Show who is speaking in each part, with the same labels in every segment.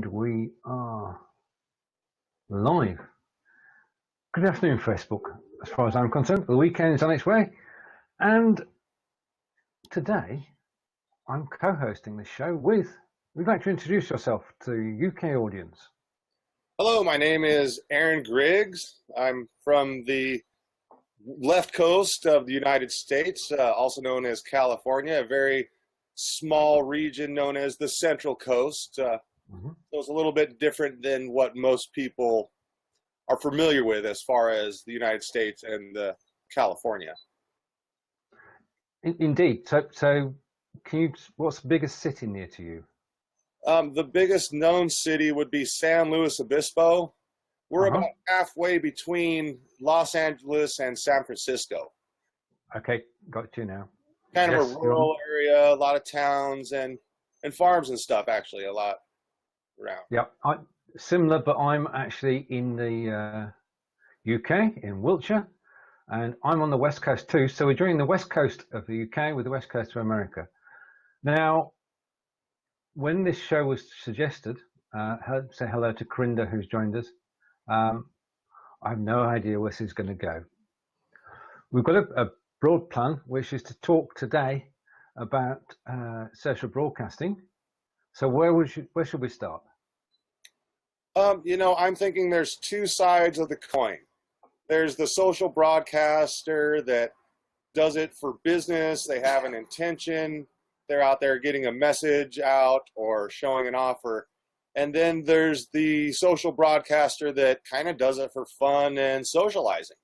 Speaker 1: We are live. Good afternoon, Facebook. As far as I'm concerned, the weekend is on its way, and today I'm co-hosting the show with. We'd like to introduce yourself to UK audience.
Speaker 2: Hello, my name is Aaron Griggs. I'm from the left coast of the United States, also known as California, a very small region known as the Central Coast. So it's a little bit different than what most people are familiar with as far as the United States and California.
Speaker 1: Indeed. So can you? What's the biggest city near to you?
Speaker 2: The biggest known city would be San Luis Obispo. We're about halfway between Los Angeles and San Francisco.
Speaker 1: Okay, got you now.
Speaker 2: Kind of a rural area, a lot of towns and farms and stuff, actually, a lot around.
Speaker 1: Yeah, similar, but I'm actually in the UK, in Wiltshire, and I'm on the West Coast too. So we're joining the West Coast of the UK with the West Coast of America. Now, when this show was suggested, say hello to Corinda, who's joined us. I have no idea where this is going to go. We've got a broad plan, which is to talk today about social broadcasting. So where should we start?
Speaker 2: I'm thinking there's two sides of the coin. There's the social broadcaster that does it for business. They have an intention. They're out there getting a message out or showing an offer. And then there's the social broadcaster that kind of does it for fun and socializing.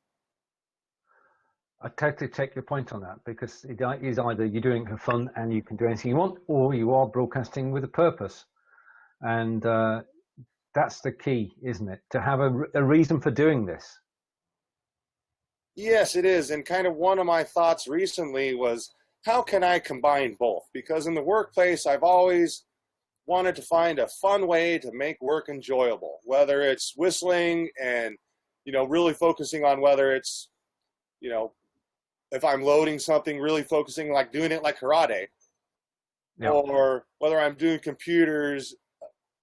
Speaker 1: I totally take your point on that, because it is either you're doing it for fun and you can do anything you want, or you are broadcasting with a purpose. And that's the key, isn't it? To have a reason for doing this.
Speaker 2: Yes, it is. And kind of one of my thoughts recently was, how can I combine both? Because in the workplace, I've always wanted to find a fun way to make work enjoyable, whether it's whistling and, really focusing on whether it's, if I'm loading something, really focusing, like doing it like karate, or whether I'm doing computers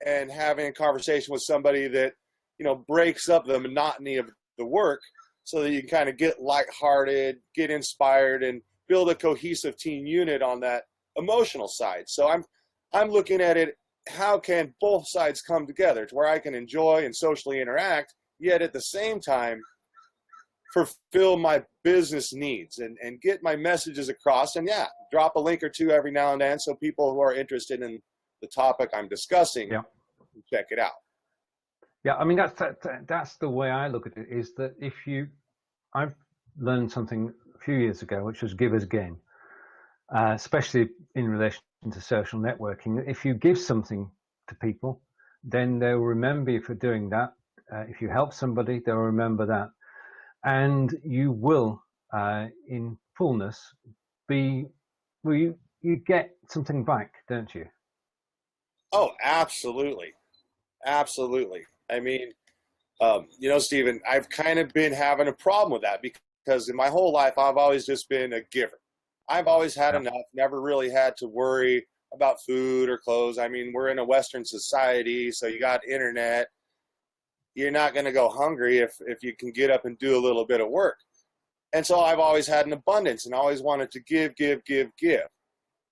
Speaker 2: and having a conversation with somebody that, breaks up the monotony of the work so that you can kind of get lighthearted, get inspired, and build a cohesive team unit on that emotional side. So I'm looking at it, how can both sides come together to where I can enjoy and socially interact, yet at the same time fulfill my business needs and get my messages across, and drop a link or two every now and then so people who are interested in the topic I'm discussing can check it out.
Speaker 1: Yeah, I mean, that's the way I look at it, is that I've learned something a few years ago, which was give as gain, especially in relation to social networking. If you give something to people, then they'll remember you for doing that. If you help somebody, they'll remember that. And you will, in fullness, you get something back, don't you?
Speaker 2: Oh, absolutely. Absolutely. I mean, Stephen, I've kind of been having a problem with that because in my whole life, I've always just been a giver. I've always had enough, never really had to worry about food or clothes. I mean, we're in a Western society, so you got internet. You're not going to go hungry if you can get up and do a little bit of work. And so I've always had an abundance and always wanted to give.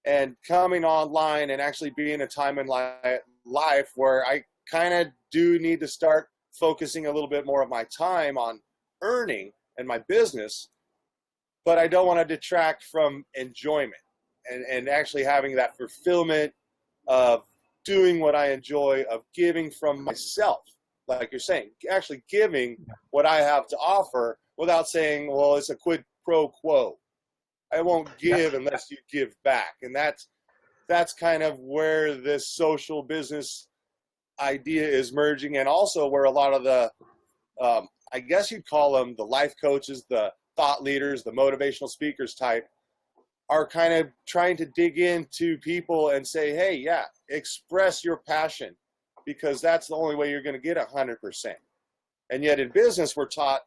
Speaker 2: And coming online and actually being a time in life where I kind of do need to start focusing a little bit more of my time on earning and my business, but I don't want to detract from enjoyment and actually having that fulfillment of doing what I enjoy, of giving from myself. Like you're saying, actually giving what I have to offer without saying, well, it's a quid pro quo. I won't give unless you give back. And that's kind of where this social business idea is merging, and also where a lot of the, I guess you'd call them the life coaches, the thought leaders, the motivational speakers type, are kind of trying to dig into people and say, hey, express your passion, because that's the only way you're going to get 100%. And yet in business, we're taught,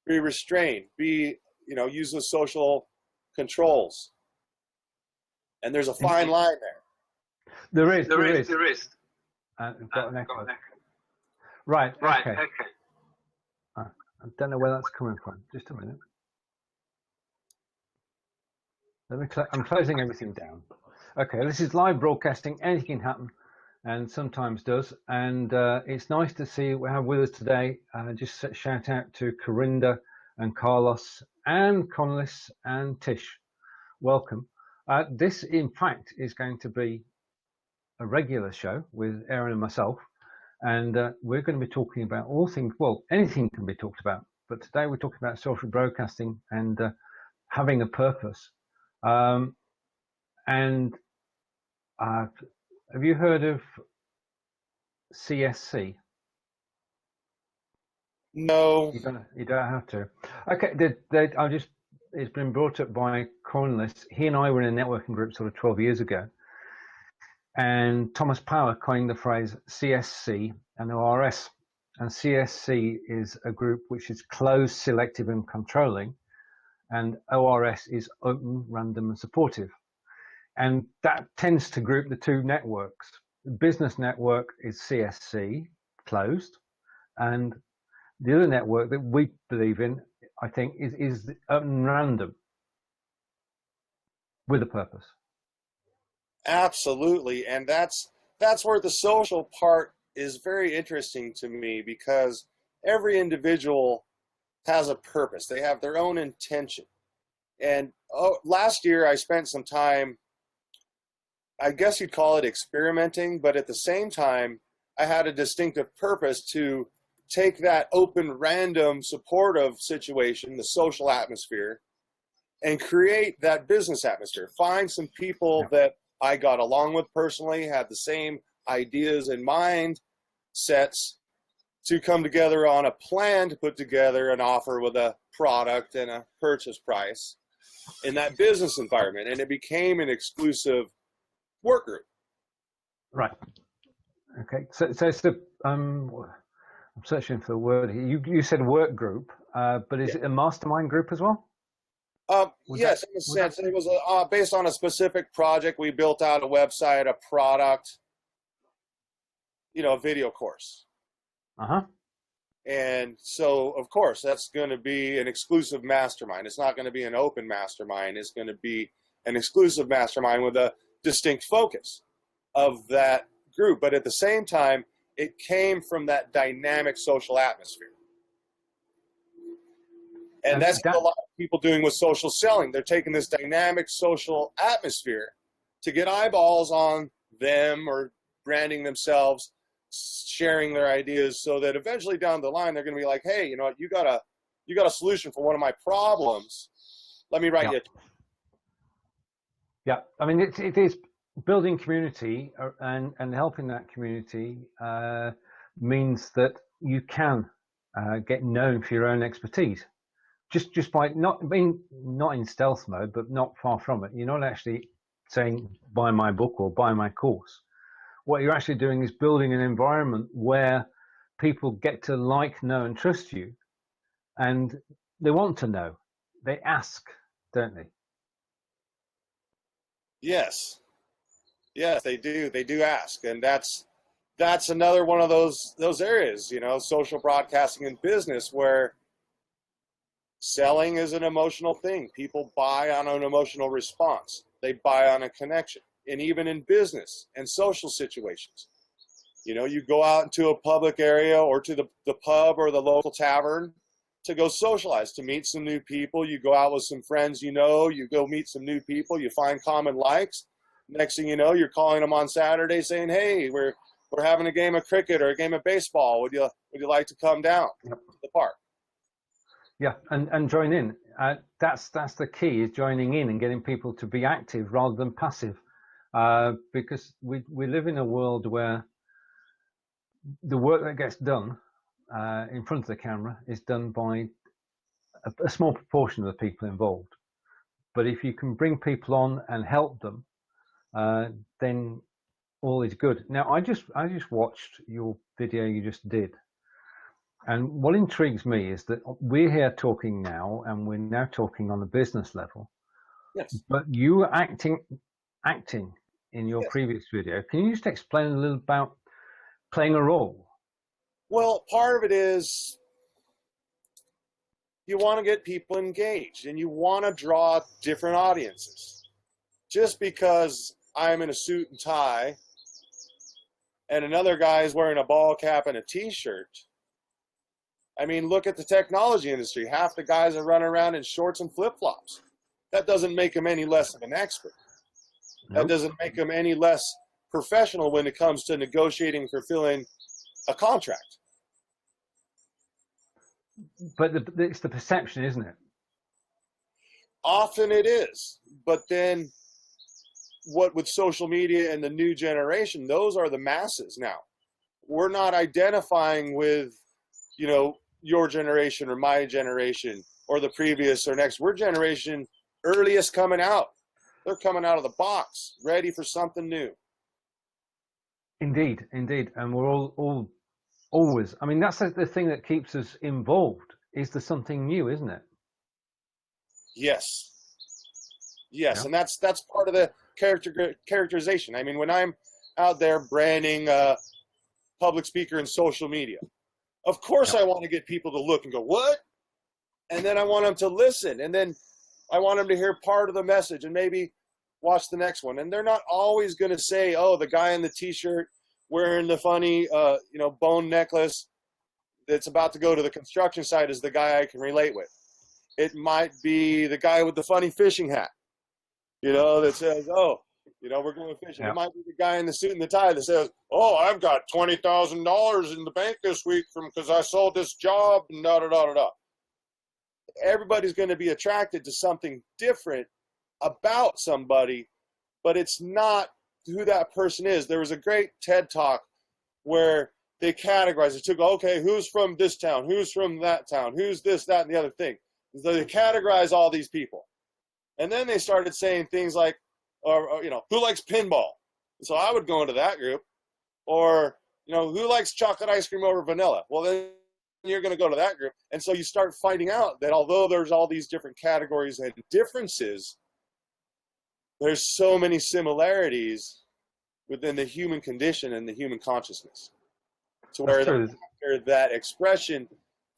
Speaker 2: be restrained, use the social controls. And there's a fine line there.
Speaker 1: There is. I've got an echo. Right, okay. I don't know where that's coming from. Just a minute. I'm closing everything down. Okay, this is live broadcasting. Anything can happen, and sometimes does. And it's nice to see we have with us today. Just shout out to Corinda and Carlos and Conlis and Tish. Welcome. This, in fact, is going to be a regular show with Aaron and myself, and we're going to be talking about all things. Well, anything can be talked about, but today we're talking about social broadcasting and having a purpose. And have you heard of CSC?
Speaker 2: No.
Speaker 1: You don't have to. Okay, it's been brought up by Cornless. He and I were in a networking group sort of 12 years ago, and Thomas Power coined the phrase CSC and ORS. And CSC is a group which is closed, selective, and controlling, and ORS is open, random, and supportive. And that tends to group the two networks. The business network is CSC, closed, and the other network that we believe in, I think, is open and random with a purpose.
Speaker 2: Absolutely, and that's where the social part is very interesting to me, because every individual has a purpose. They have their own intention. And last year I spent some time, I guess you'd call it experimenting, but at the same time I had a distinctive purpose to take that open, random, supportive situation, the social atmosphere, and create that business atmosphere. Find some people that I got along with personally, had the same ideas and mind sets, to come together on a plan to put together an offer with a product and a purchase price in that business environment. And it became an exclusive work group.
Speaker 1: Right. Okay. So it's the I'm searching for the word here. You said work group, but is it a mastermind group as well?
Speaker 2: Yes, in a sense. It was based on a specific project. We built out a website, a product, a video course. And so, of course, that's going to be an exclusive mastermind. It's not going to be an open mastermind. It's going to be an exclusive mastermind with a distinct focus of that group. But at the same time, it came from that dynamic social atmosphere. And that's what a lot of people doing with social selling. They're taking this dynamic social atmosphere to get eyeballs on them or branding themselves, sharing their ideas, so that eventually down the line they're going to be like, hey, you know what, you got a solution for one of my problems. Let me write you.
Speaker 1: Yeah, I mean, it is building community and helping that community means that you can get known for your own expertise. Just by not in stealth mode, but not far from it. You're not actually saying buy my book or buy my course. What you're actually doing is building an environment where people get to like, know, and trust you, and they want to know. They ask, don't they?
Speaker 2: Yes, they do. They do ask, and that's another one of those areas, social broadcasting and business, where selling is an emotional thing. People buy on an emotional response. They buy on a connection. And even in business and social situations, you go out into a public area or to the pub or the local tavern to go socialize, to meet some new people. You go out with some friends, you go meet some new people, you find common likes. Next thing you know, you're calling them on Saturday saying, hey, we're having a game of cricket or a game of baseball. Would you like to come down to the park?
Speaker 1: Yeah, and join in. That's the key, is joining in and getting people to be active rather than passive. Because we live in a world where the work that gets done in front of the camera is done by a small proportion of the people involved. But if you can bring people on and help them, then all is good. Now, I just watched your video you just did. And what intrigues me is that we're here talking now, and we're now talking on the business level.
Speaker 2: Yes.
Speaker 1: But you were acting in your previous video. Can you just explain a little about playing a role?
Speaker 2: Well, part of it is you want to get people engaged and you want to draw different audiences. Just because I'm in a suit and tie and another guy is wearing a ball cap and a t-shirt, I mean, look at the technology industry. Half the guys are running around in shorts and flip-flops. That doesn't make them any less of an expert. That
Speaker 1: Nope.
Speaker 2: doesn't make them any less professional when it comes to negotiating and fulfilling a contract.
Speaker 1: But it's the perception, isn't it?
Speaker 2: Often it is. But then what with social media and the new generation, those are the masses now. We're not identifying with, your generation or my generation or the previous or next. We're generation earliest coming out. They're coming out of the box, ready for something new.
Speaker 1: Indeed. And we're all always, I mean, that's the thing that keeps us involved, is there something new, isn't it?
Speaker 2: Yes.
Speaker 1: Yeah.
Speaker 2: And that's part of the characterization. I mean, when I'm out there branding public speaker and social media, of course I want to get people to look and go, what? And then I want them to listen. And then I want them to hear part of the message and maybe watch the next one. And they're not always going to say, oh, the guy in the t-shirt wearing the funny, bone necklace that's about to go to the construction site is the guy I can relate with. It might be the guy with the funny fishing hat, that says, oh, we're going fishing.
Speaker 1: Yeah.
Speaker 2: It might be the guy in the suit and the tie that says, oh, I've got $20,000 in the bank this week because I sold this job and da-da-da-da-da. Everybody's going to be attracted to something different about somebody, but it's not who that person is. There was a great TED Talk where they categorized. They took, okay, who's from this town? Who's from that town? Who's this, that, and the other thing? So they categorize all these people. And then they started saying things like, who likes pinball? So I would go into that group. Or, who likes chocolate ice cream over vanilla? Well, then you're going to go to that group. And so you start finding out that although there's all these different categories and differences, there's so many similarities within the human condition and the human consciousness. So where that expression,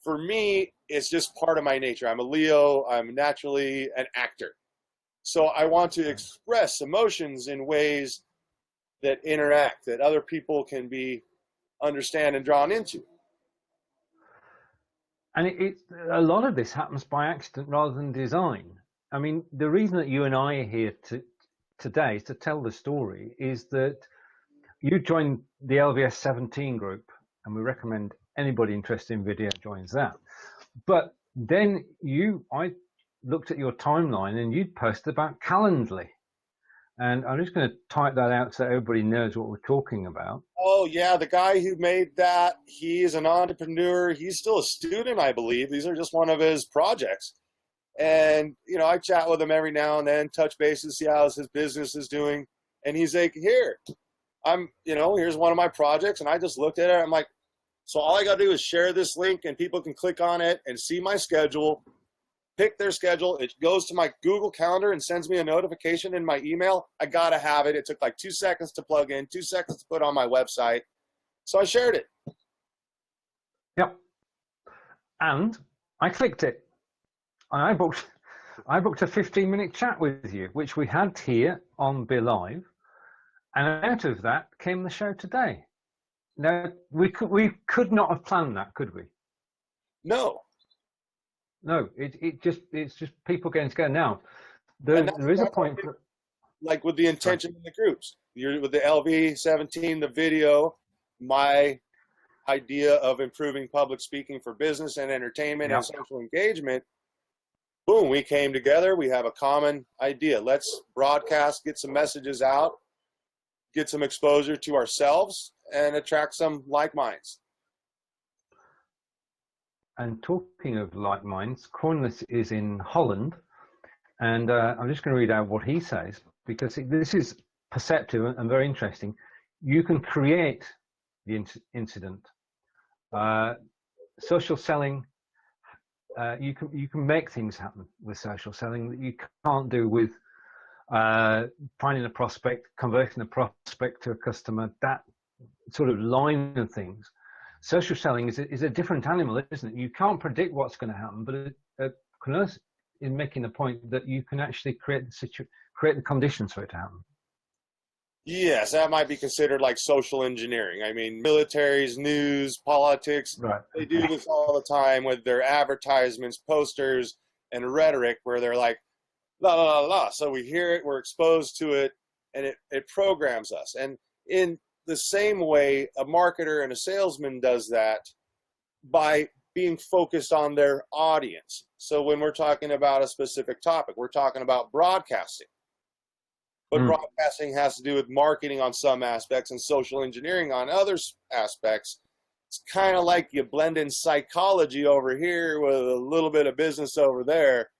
Speaker 2: for me, it's just part of my nature. I'm a Leo. I'm naturally an actor. So I want to express emotions in ways that interact, that other people can understand and drawn into.
Speaker 1: And a lot of this happens by accident rather than design. I mean, the reason that you and I are here today to tell the story is that you joined the LVS 17 group, and we recommend anybody interested in video joins that. But then I looked at your timeline and you'd posted about Calendly. And I'm just going to type that out so everybody knows what we're talking about.
Speaker 2: Oh, yeah, the guy who made that, he is an entrepreneur. He's still a student, I believe. These are just one of his projects. And, I chat with him every now and then, touch bases, see how his business is doing. And he's like, here, here's one of my projects. And I just looked at it. I'm like, so all I got to do is share this link and people can click on it and see my schedule, pick their schedule. It goes to my Google Calendar and sends me a notification in my email. I got to have it. It took like 2 seconds to plug in, 2 seconds to put on my website. So I shared it.
Speaker 1: Yep. And I clicked it. And I booked a 15-minute chat with you, which we had here on Be Live. And out of that came the show today. Now, we could not have planned that, could we?
Speaker 2: No.
Speaker 1: No, it's just people getting together. Now, there is a point.
Speaker 2: Like with the intention in the groups. You're with the LV17, the video, my idea of improving public speaking for business and entertainment and social engagement. Boom, we came together. We have a common idea. Let's broadcast, get some messages out, get some exposure to ourselves, and attract some like minds.
Speaker 1: And talking of like minds, Cornelius is in Holland, and I'm just going to read out what he says, because this is perceptive and very interesting. You can create the incident. Social selling, you can make things happen with social selling that you can't do with finding a prospect, converting a prospect to a customer. sort of line of things. Social selling is a different animal, isn't it? You can't predict what's going to happen, but Knus is making the point that you can actually create the conditions for it to happen.
Speaker 2: Yes, that might be considered like social engineering. I mean, militaries, news, politics,
Speaker 1: Right.
Speaker 2: they do this all the time with their advertisements, posters, and rhetoric where they're like, la, la, la, la. So we hear it, we're exposed to it, and it programs us. And in the same way, a marketer and a salesman does that by being focused on their audience. So when we're talking about a specific topic, we're talking about broadcasting. But broadcasting has to do with marketing on some aspects and social engineering on other aspects. It's kind of like you blend in psychology over here with a little bit of business over there,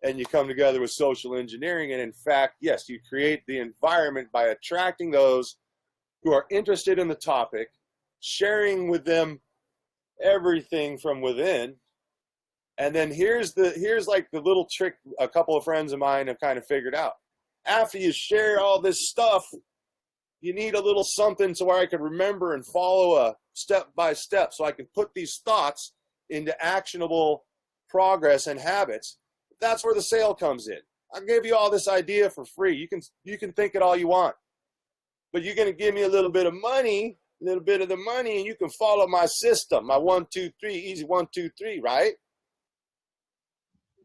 Speaker 2: and you come together with social engineering. And in fact, yes, you create the environment by attracting those who are interested in the topic, sharing with them everything from within. And then here's like the little trick a couple of friends of mine have kind of figured out. After you share all this stuff, you need a little something so where I can remember and follow a step by step so I can put these thoughts into actionable progress and habits. That's where the sale comes in. I'll give you all this idea for free. You can think it all you want, but you're going to give me a little bit of money, and you can follow my system, my 1, 2, 3, easy 1, 2, 3, right?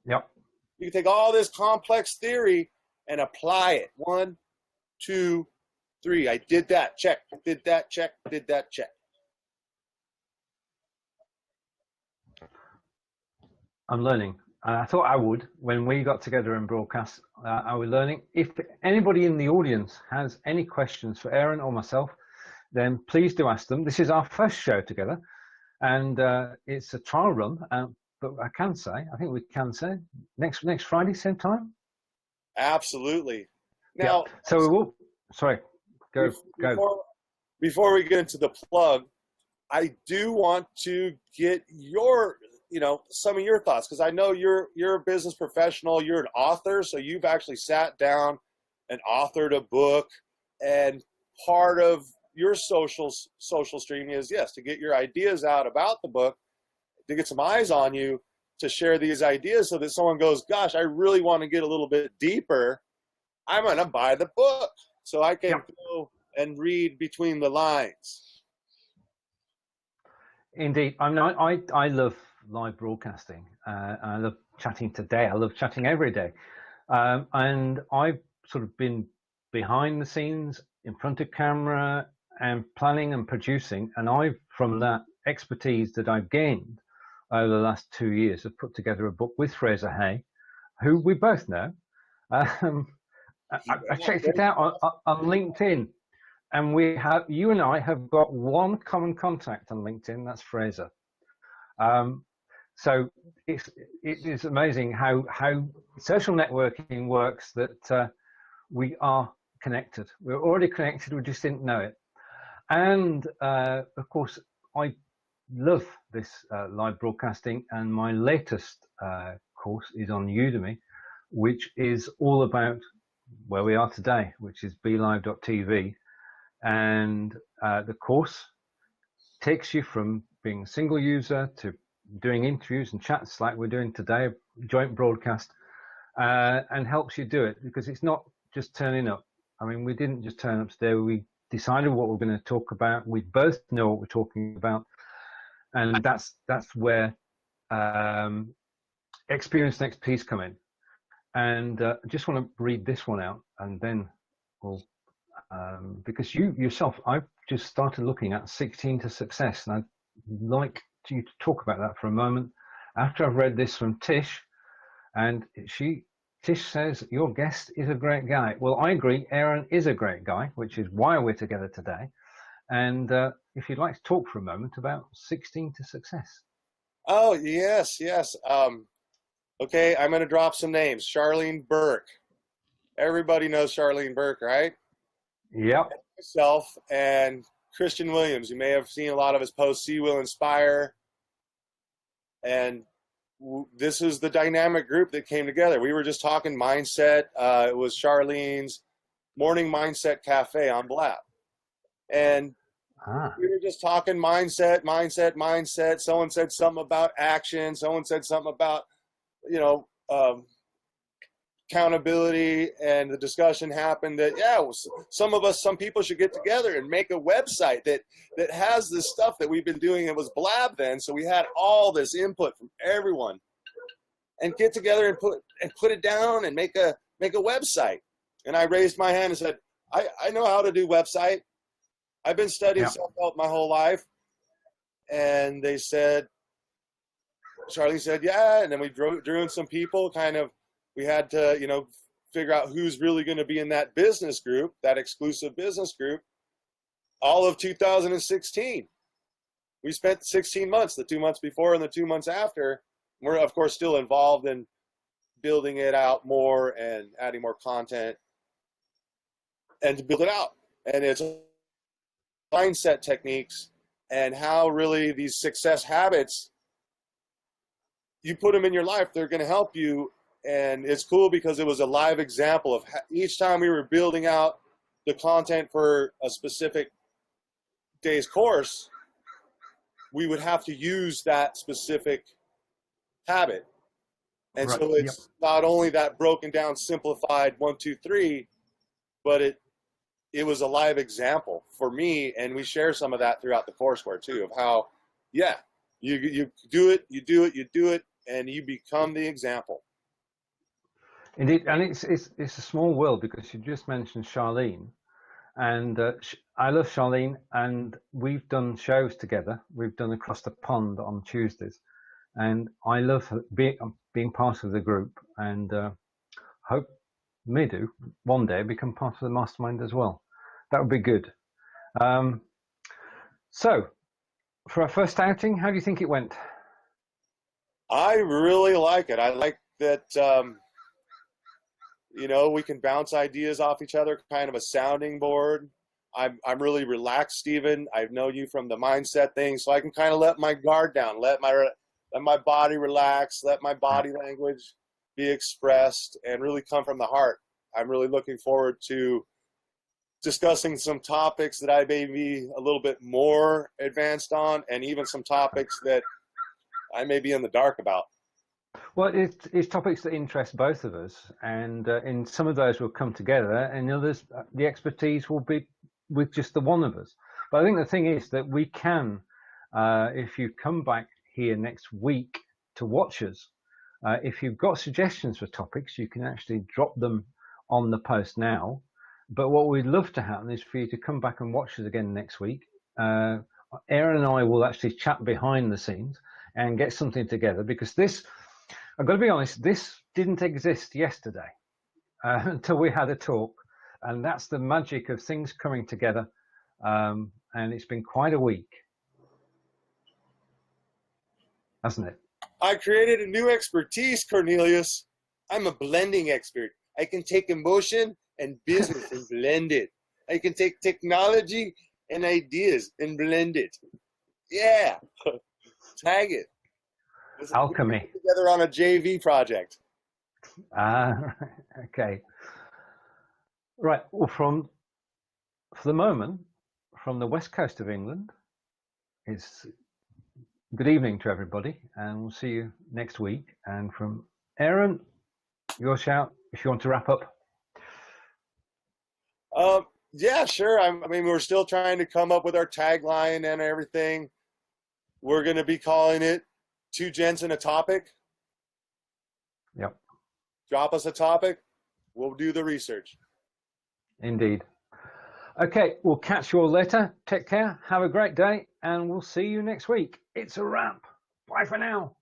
Speaker 1: Yep.
Speaker 2: You can take all this complex theory and apply it. 1, 2, 3. I did that. Check. Did that. Check. Did that. Check.
Speaker 1: I'm learning. I thought I would when we got together and broadcast. I was learning. If anybody in the audience has any questions for Aaron or myself, then please do ask them. This is our first show together, and it's a trial run. But I think we can say next Friday, same time.
Speaker 2: Absolutely. Now,
Speaker 1: yeah. So we will. Sorry, go.
Speaker 2: Before we get into the plug, I do want to get your, some of your thoughts, because I know you're a business professional. You're an author, so you've actually sat down and authored a book. And part of your social stream is, yes, to get your ideas out about the book, to get some eyes on you, to share these ideas so that someone goes, gosh, I really want to get a little bit deeper. I'm going to buy the book so I can go and read between the lines.
Speaker 1: Indeed. I love live broadcasting. I love chatting today. I love chatting every day. And I've sort of been behind the scenes, in front of camera, and planning and producing. And from that expertise that I've gained over the last 2 years, have put together a book with Fraser Hay, who we both know. I checked it out on LinkedIn, and you and I have got one common contact on LinkedIn. That's Fraser. So it is amazing how social networking works. That we are connected. We're already connected. We just didn't know it. And of course, I love this live broadcasting, and my latest course is on Udemy, which is all about where we are today, which is BeLive.tv. And the course takes you from being a single user to doing interviews and chats like we're doing today, joint broadcast, and helps you do it, because it's not just turning up. I mean, we didn't just turn up today. We decided what we're going to talk about. We both know what we're talking about. And that's where experience and expertise come in. And I just want to read this one out, and then we'll, because you yourself, I've just started looking at 16 to Success, and I'd like you to talk about that for a moment. After I've read this from Tish, and Tish says, your guest is a great guy. Well, I agree, Aaron is a great guy, which is why we're together today. And if you'd like to talk for a moment about 16 to Success.
Speaker 2: Oh, yes. Okay, I'm going to drop some names. Charlene Burke. Everybody knows Charlene Burke, right?
Speaker 1: Yep.
Speaker 2: And myself and Christian Williams. You may have seen a lot of his posts. He will inspire. And this is the dynamic group that came together. We were just talking mindset. It was Charlene's Morning Mindset Cafe on Blab. And
Speaker 1: Ah,
Speaker 2: We were just talking mindset. Someone said something about action. Someone said something about, you know, accountability, and the discussion happened that some people should get together and make a website that has this stuff that we've been doing. It was blab then, so we had all this input from everyone, and get together and put it down and make a website. And I raised my hand and said, I know how to do website. I've been studying
Speaker 1: yeah.
Speaker 2: self-help my whole life. And they said, Charlie said, yeah. And then we drew in some people. We had to, figure out who's really going to be in that business group, that exclusive business group. All of 2016, we spent 16 months, the 2 months before and the 2 months after. We're of course still involved in building it out more and adding more content and to build it out. And it's mindset techniques and how really these success habits, you put them in your life, they're going to help you. And it's cool because it was a live example of each time we were building out the content for a specific day's course, we would have to use that specific habit. And
Speaker 1: Right.
Speaker 2: so it's not only that broken down, simplified 1, 2, 3, but it was a live example for me. And we share some of that throughout the courseware too, of how, you do it, and you become the example.
Speaker 1: Indeed, and it's a small world, because you just mentioned Charlene, and I love Charlene, and we've done shows together. We've done Across the Pond on Tuesdays, and I love being part of the group, and hope may do one day become part of the mastermind as well. That would be good. So, for our first outing, how do you think it went?
Speaker 2: I really like it. I like that, we can bounce ideas off each other, kind of a sounding board. I'm really relaxed, Stephen. I know you from the mindset thing, so I can kind of let my guard down, let my body relax, let my body language be expressed, and really come from the heart. I'm really looking forward to discussing some topics that I may be a little bit more advanced on, and even some topics that I may be in the dark about.
Speaker 1: Well, it's topics that interest both of us, and in some of those we'll come together, and others, the expertise will be with just the one of us. But I think the thing is that we can, if you come back here next week to watch us, if you've got suggestions for topics, you can actually drop them on the post now. But what we'd love to happen is for you to come back and watch us again next week. Aaron and I will actually chat behind the scenes and get something together, because this, I've got to be honest, this didn't exist yesterday until we had a talk. And that's the magic of things coming together. And it's been quite a week, hasn't it?
Speaker 2: I created a new expertise, Cornelius. I'm a blending expert. I can take emotion and business and blend it. I can take technology and ideas and blend it. Yeah. Tag it.
Speaker 1: Alchemy.
Speaker 2: Together on a JV project.
Speaker 1: Okay. Right. Well, for the moment, from the west coast of England, it's good evening to everybody, and we'll see you next week. And from Aaron, your shout if you want to wrap up.
Speaker 2: Yeah, sure. I mean, we're still trying to come up with our tagline and everything. We're going to be calling it 2 Gents and a Topic.
Speaker 1: Yep.
Speaker 2: Drop us a topic. We'll do the research.
Speaker 1: Indeed. Okay, we'll catch you all later. Take care. Have a great day, and we'll see you next week. It's a wrap. Bye for now.